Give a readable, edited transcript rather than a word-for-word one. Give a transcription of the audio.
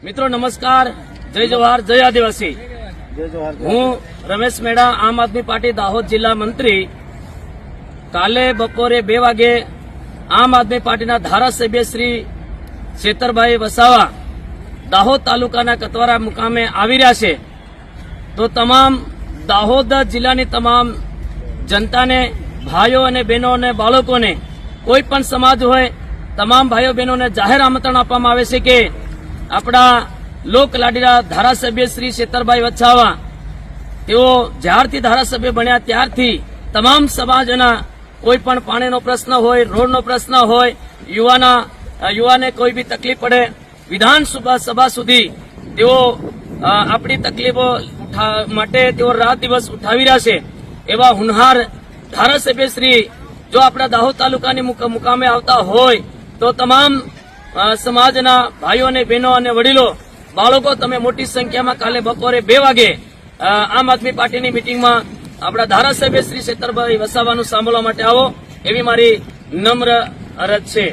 મિત્રો નમસ્કાર, જય જવાહર, જય આદિવાસી। હું રમેશ મેડા, આમ આદમી પાર્ટી દાહોદ જિલ્લા મંત્રી। કાલે બપોરે 2 વાગે આમ આદમી પાર્ટીના ધારાસભ્ય શ્રી છેતરભાઈ વસાવા દાહોદ તાલુકાના કતવારા મુકામે આવી રહ્યા છે। તો તમામ દાહોદ જિલ્લાની તમામ જનતાને, ભાઈઓ અને બહેનો અને બાળકોને, કોઈ પણ સમાજ હોય, તમામ ભાઈઓ બહેનોને જાહેર આમંત્રણ આપવામાં આવે છે કે આપણા લોકલાડીલા ધારાસભ્ય શ્રી છેતરભાઈ વસાવા તેઓ જ્યારથી ધારાસભ્ય બન્યા ત્યારથી તમામ સમાજના કોઈ પણ પાણીનો પ્રશ્ન હોય, રોડનો પ્રશ્ન હોય, યુવાને કોઈ બી તકલીફ પડે, વિધાનસભા સુધી તેઓ આપણી તકલીફો માટે તેઓ રાત દિવસ ઉઠાવી રહ્યા છે। એવા હુનહાર ધારાસભ્ય શ્રી જો આપણા દાહોદ તાલુકાની મુકામે આવતા હોય તો તમામ સમાજના ભાઈઓ અને બહેનો અને વડીલો, બાળકો, તમે મોટી સંખ્યામાં કાલે બપોરે 2 વાગે આમ આદમી પાર્ટીની મિટિંગમાં આપણા ધારાસભ્ય શ્રી છેતરભાઈ વસાવાનું સાંભળવા માટે આવો, એવી મારી નમ્ર અરજ છે।